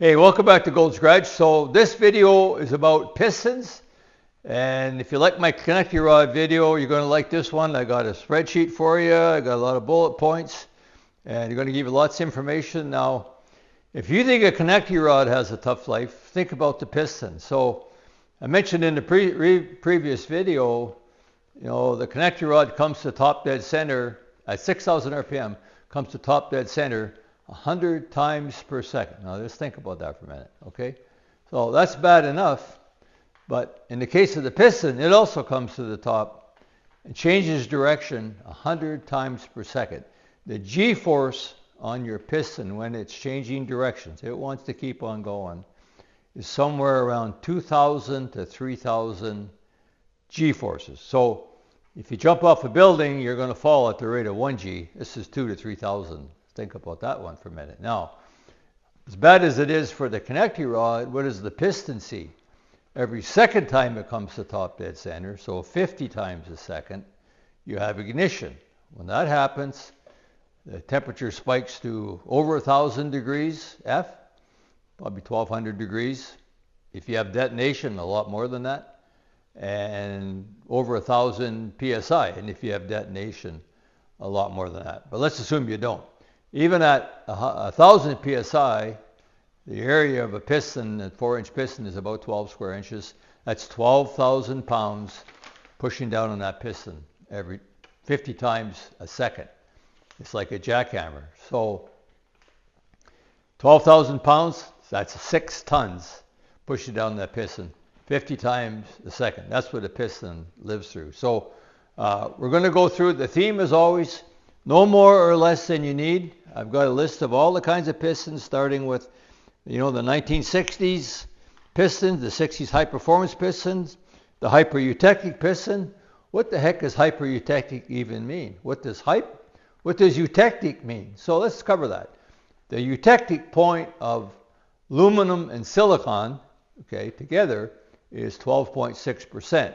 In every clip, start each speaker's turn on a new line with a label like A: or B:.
A: Hey, welcome back to Gold's Garage. So this video is about pistons, and if you like my connecting rod video, you're going to like this one. I got a spreadsheet for you. I got a lot of bullet points, and you're going to give you lots of information. Now, if you think a connecting rod has a tough life, think about the piston. So I mentioned in the previous video, the connecting rod comes to top dead center at 6,000 RPM, comes to top dead center 100 times per second. Now just think about that for a minute, okay? So that's bad enough, but in the case of the piston, it also comes to the top and changes direction 100 times per second. The G-force on your piston when it's changing directions, it wants to keep on going, is somewhere around 2,000 to 3,000 G-forces. So if you jump off a building, you're going to fall at the rate of 1 G. This is 2 to 3,000. Think about that one for a minute. Now, as bad as it is for the connecting rod, what does the piston see? Every second time it comes to top dead center, so 50 times a second, you have ignition. When that happens, the temperature spikes to over 1,000 degrees F, probably 1,200 degrees. If you have detonation, a lot more than that, and over 1,000 PSI. And if you have detonation, a lot more than that. But let's assume you don't. Even at 1,000 PSI, the area of a piston, a 4-inch piston, is about 12 square inches. That's 12,000 pounds pushing down on that piston every 50 times a second. It's like a jackhammer. So 12,000 pounds, that's 6 tons pushing down that piston 50 times a second. That's what a piston lives through. So we're going to go through. The theme is always no more or less than you need. I've got a list of all the kinds of pistons, starting with, the 1960s pistons, the 60s high performance pistons, the hypereutectic piston. What the heck does hypereutectic even mean? What does eutectic mean? So let's cover that. The eutectic point of aluminum and silicon, together is 12.6%.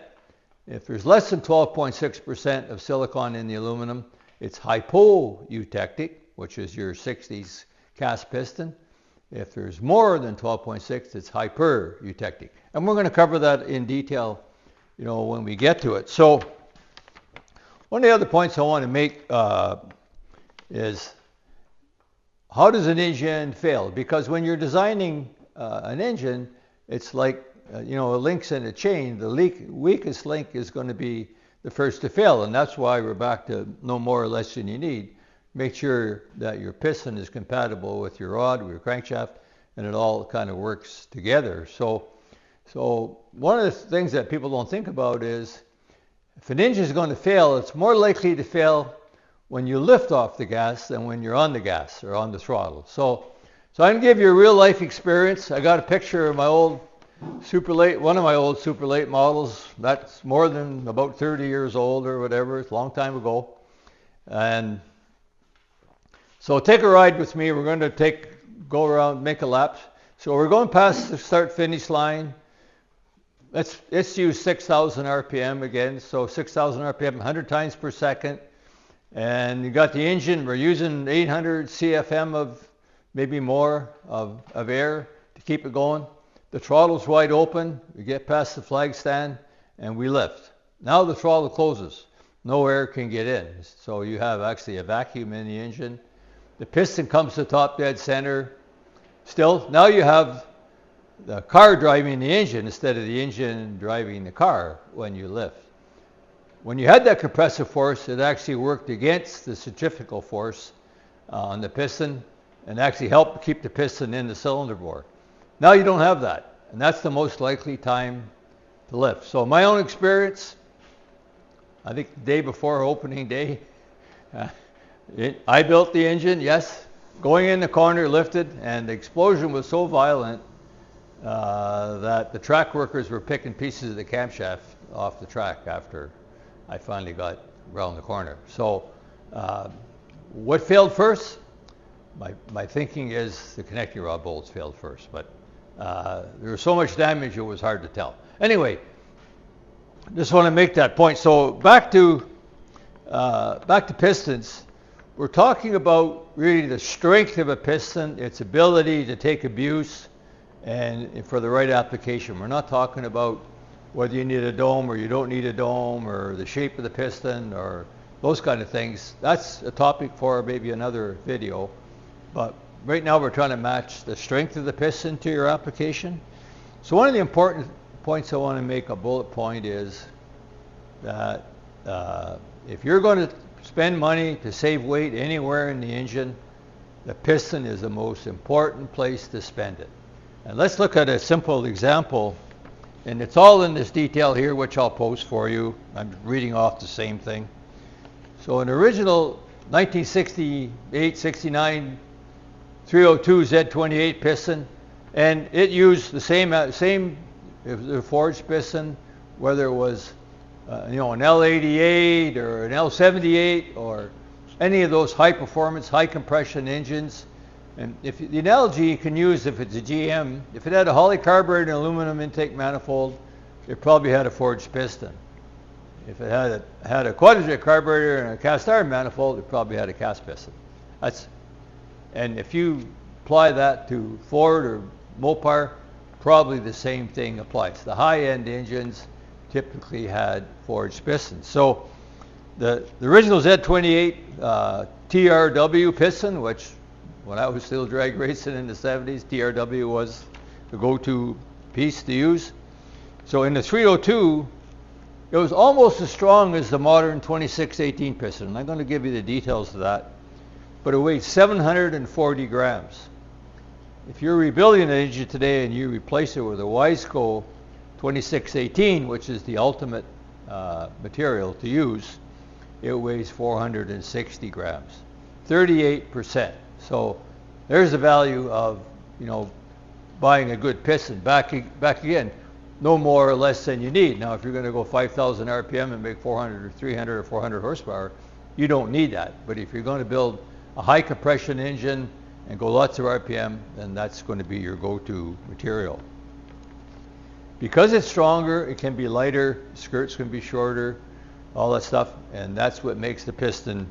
A: If there's less than 12.6% of silicon in the aluminum, it's hypoeutectic, which is your 60s cast piston. If there's more than 12.6, it's hypereutectic. And we're going to cover that in detail, when we get to it. So one of the other points I want to make is, how does an engine fail? Because when you're designing an engine, it's like, links in a chain. The weakest link is going to be the first to fail, and that's why we're back to no more or less than you need. Make sure that your piston is compatible with your rod, with your crankshaft, and it all kind of works together. So one of the things that people don't think about is, if an engine is going to fail, it's more likely to fail when you lift off the gas than when you're on the gas or on the throttle. So I'm going to give you a real life experience. I got a picture of my old one of my old super late models. That's more than about 30 years old or whatever. It's a long time ago. And so take a ride with me. We're going to go around, make a lap. So we're going past the start-finish line. Let's use 6,000 RPM again. So 6,000 RPM, 100 times per second. And you got the engine. We're using 800 CFM of maybe more of air to keep it going. The throttle's wide open. We get past the flag stand and we lift. Now the throttle closes. No air can get in. So you have actually a vacuum in the engine. The piston comes to top dead center. Still, now you have the car driving the engine instead of the engine driving the car when you lift. When you had that compressive force, it actually worked against the centrifugal force on the piston and actually helped keep the piston in the cylinder bore. Now you don't have that, and that's the most likely time to lift. So my own experience, I think the day before opening day, I built the engine, yes, going in the corner, lifted, and the explosion was so violent that the track workers were picking pieces of the camshaft off the track after I finally got around the corner. So what failed first? My thinking is the connecting rod bolts failed first, but there was so much damage it was hard to tell. Anyway, just want to make that point. So back to pistons. We're talking about really the strength of a piston, its ability to take abuse, and for the right application. We're not talking about whether you need a dome or you don't need a dome, or the shape of the piston, or those kind of things. That's a topic for maybe another video. But right now we're trying to match the strength of the piston to your application. So one of the important points I want to make a bullet point is that if you're going to spend money to save weight anywhere in the engine, the piston is the most important place to spend it. And let's look at a simple example, and it's all in this detail here, which I'll post for you. I'm reading off the same thing. So an original 1968-69 302 Z28 piston, and it used the same forged piston, whether it was an L88 or an L78 or any of those high performance, high compression engines. And if the analogy you can use, if it's a GM, if it had a Holley carburetor and an aluminum intake manifold, it probably had a forged piston. If it had a quadrajet carburetor and a cast iron manifold, it probably had a cast piston. And if you apply that to Ford or Mopar, probably the same thing applies. The high-end engines typically had forged pistons. So the original Z28 TRW piston, which when I was still drag racing in the 70s, TRW was the go-to piece to use. So in the 302, it was almost as strong as the modern 2618 piston. And I'm going to give you the details of that. But it weighs 740 grams. If you're rebuilding an engine today and you replace it with a Wiseco 2618, which is the ultimate material to use, it weighs 460 grams, 38%. So there's the value of, buying a good piston. Back again, no more or less than you need. Now, if you're going to go 5,000 RPM and make 400 or 300 or 400 horsepower, you don't need that. But if you're going to build a high compression engine and go lots of RPM, then that's going to be your go-to material. Because it's stronger, it can be lighter, skirts can be shorter, all that stuff, and that's what makes the piston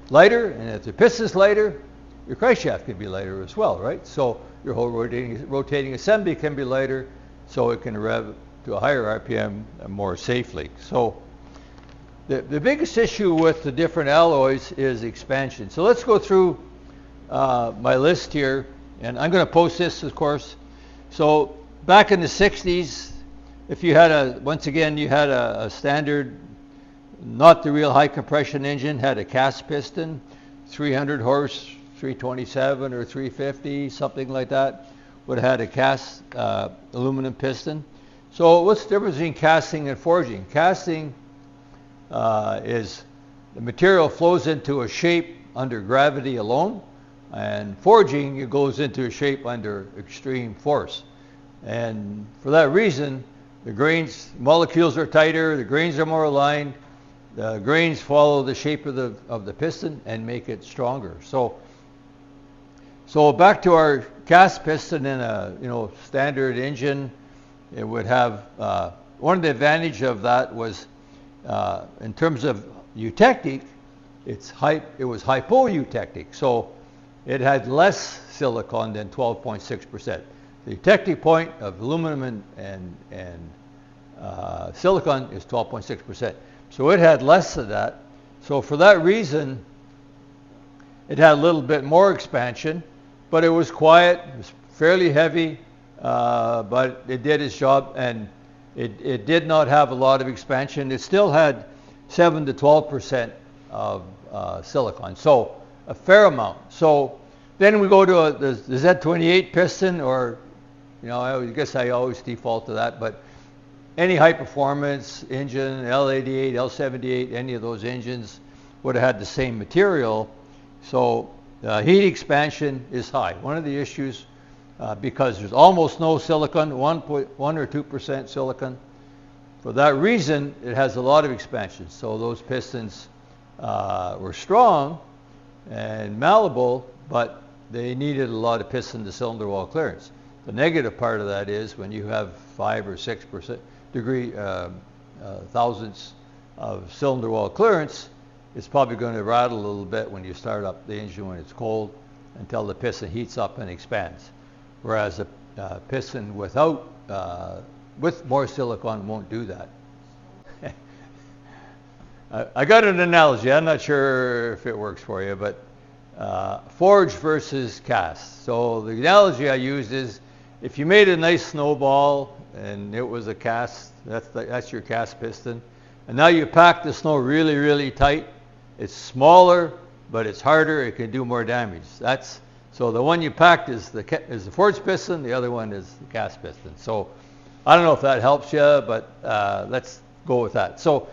A: lighter. And if the piston's lighter, your crankshaft can be lighter as well, right? So your whole rotating assembly can be lighter, so it can rev to a higher RPM more safely. So the biggest issue with the different alloys is expansion. So let's go through my list here, and I'm going to post this, of course. So back in the 60s, if you had once again, you had a standard, not the real high compression engine, had a cast piston, 300 horse, 327 or 350, something like that, would have had a cast aluminum piston. So what's the difference between casting and forging? Casting is the material flows into a shape under gravity alone, and forging, it goes into a shape under extreme force. And for that reason, the grains, molecules are tighter, the grains are more aligned, the grains follow the shape of the piston and make it stronger. So back to our cast piston in a standard engine, it would have one of the advantages of that was in terms of eutectic, it was hypoeutectic, so it had less silicon than 12.6%. The eutectic point of aluminum and silicon is 12.6%. So it had less of that. So for that reason, it had a little bit more expansion, but it was quiet, it was fairly heavy, but it did its job, and it did not have a lot of expansion. It still had 7 to 12% of silicon, so a fair amount. So then we go to the Z28 piston, or I guess I always default to that, but any high performance engine, L88, L78, any of those engines would have had the same material. So heat expansion is high. One of the issues, because there's almost no silicon, 1 or 2% silicon. For that reason, it has a lot of expansion. So those pistons were strong and malleable, but they needed a lot of piston to cylinder wall clearance. The negative part of that is when you have 5 or 6% thousandths of cylinder wall clearance, it's probably going to rattle a little bit when you start up the engine when it's cold until the piston heats up and expands. Whereas piston without with more silicon won't do that. I got an analogy. I'm not sure if it works for you, but forge versus cast. So the analogy I use is if you made a nice snowball and it was a cast, that's your cast piston, and now you pack the snow really, really tight. It's smaller, but it's harder. It can do more damage. So the one you packed is the forged piston. The other one is the cast piston. So I don't know if that helps you, but let's go with that. So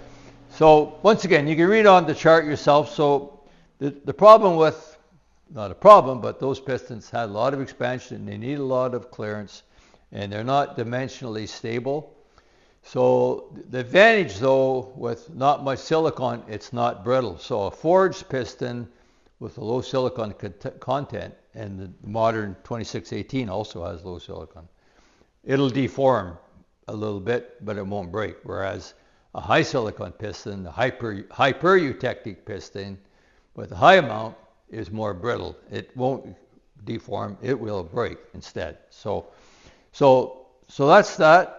A: once again, you can read on the chart yourself. So the problem with, not a problem, but those pistons had a lot of expansion. They need a lot of clearance, and they're not dimensionally stable. So the advantage, though, with not much silicon, it's not brittle. So a forged piston with a low silicon content, and the modern 2618 also has low silicon, it'll deform a little bit, but it won't break. Whereas a high silicon piston, the hypereutectic piston with a high amount, is more brittle. It won't deform, it will break instead. So that's that.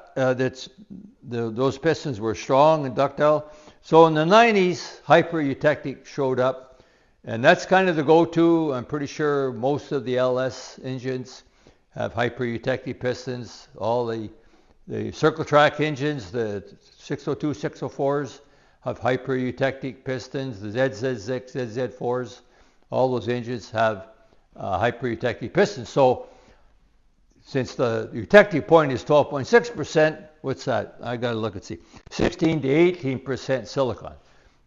A: Those pistons were strong and ductile. So in the 90s, hypereutectic showed up, and that's kind of the go-to. I'm pretty sure most of the LS engines have hypereutectic pistons. All the circle track engines, the 602, 604s, have hypereutectic pistons. The ZZ6, ZZ4s, all those engines have hypereutectic pistons. So since the eutectic point is 12.6%, what's that? I got to look and see. 16 to 18% silicon.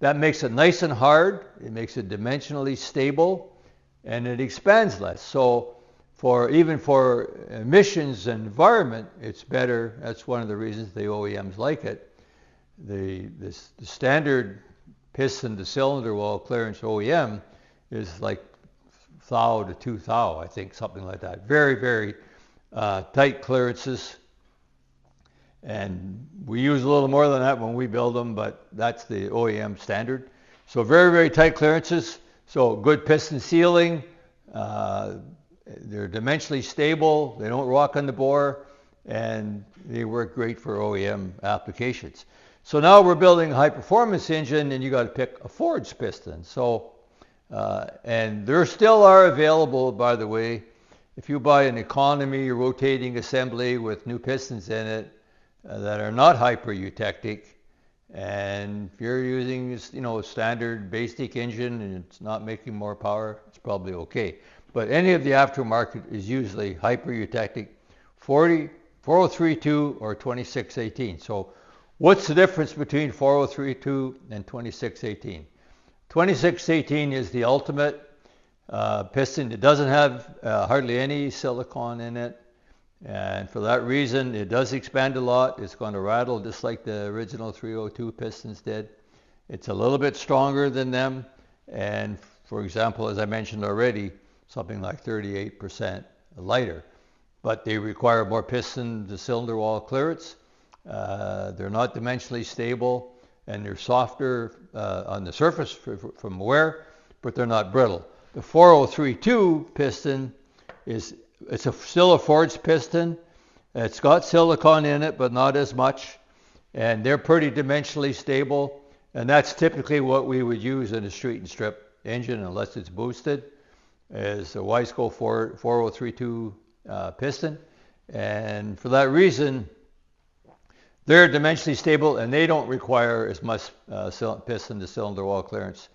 A: That makes it nice and hard. It makes it dimensionally stable, and it expands less. So even for emissions and environment, it's better. That's one of the reasons the OEMs like it. The standard piston to cylinder wall clearance OEM is like thou to 2 thou, I think, something like that. Very, very tight clearances, and we use a little more than that when we build them, but that's the OEM standard. So very, very tight clearances. So good piston sealing. They're dimensionally stable. They don't rock on the bore, and they work great for OEM applications. So now we're building a high performance engine, and you got to pick a forged piston. So and there still are available, by the way. If you buy an economy rotating assembly with new pistons in it that are not hypereutectic, and if you're using a standard basic engine and it's not making more power, it's probably okay. But any of the aftermarket is usually hypereutectic, 4032 or 2618. So what's the difference between 4032 and 2618? 2618 is the ultimate piston. It doesn't have hardly any silicon in it, and for that reason it does expand a lot. It's going to rattle just like the original 302 pistons did. It's a little bit stronger than them, and for example, as I mentioned already, something like 38% lighter, but they require more piston to cylinder wall clearance. They're not dimensionally stable, and they're softer on the surface from wear, but they're not brittle. The 4032 piston still a forged piston. It's got silicon in it, but not as much, and they're pretty dimensionally stable, and that's typically what we would use in a street and strip engine, unless it's boosted, is a Wiseco 4032 piston, and for that reason, they're dimensionally stable, and they don't require as much piston to cylinder wall clearance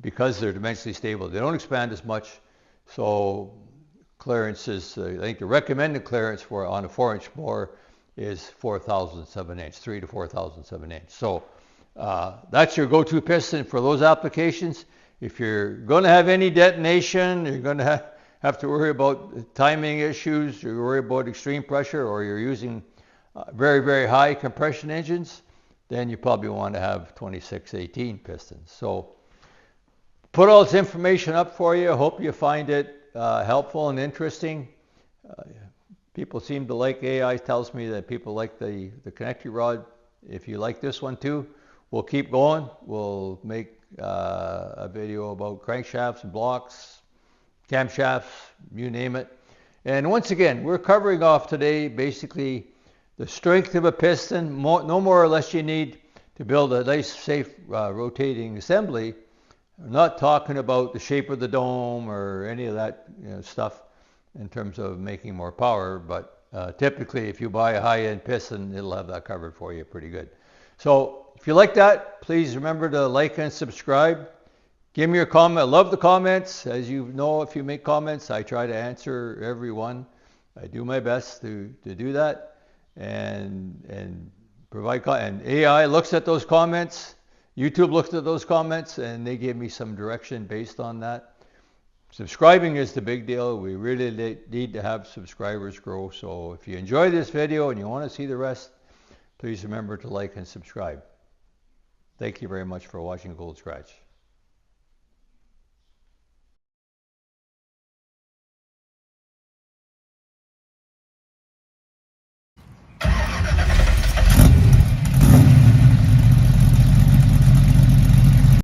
A: because they're dimensionally stable. They don't expand as much, so clearance is, I think the recommended clearance on a 4-inch bore is 4 thousandths of an inch, 3 to 4 thousandths of an inch. So that's your go-to piston for those applications. If you're going to have any detonation, you're going to have to worry about timing issues, you worry about extreme pressure, or you're using very, very high compression engines, then you probably want to have 2618 pistons. So put all this information up for you. I hope you find it helpful and interesting. People seem to like AI. Tells me that people like the connector rod. If you like this one too, we'll keep going. We'll make a video about crankshafts and blocks, camshafts, you name it. And once again, we're covering off today basically the strength of a piston. No more or less you need to build a nice, safe rotating assembly. I'm not talking about the shape of the dome or any of that stuff in terms of making more power, but typically if you buy a high-end piston, it'll have that covered for you pretty good. So if you like that, please remember to like and subscribe. Give me your comment. I love the comments. As you know, if you make comments, I try to answer every one. I do my best to do that and provide. And AI looks at those comments. YouTube looks at those comments, and they give me some direction based on that. Subscribing is the big deal. We really need to have subscribers grow. So if you enjoy this video and you want to see the rest, please remember to like and subscribe. Thank you very much for watching Gold Scratch.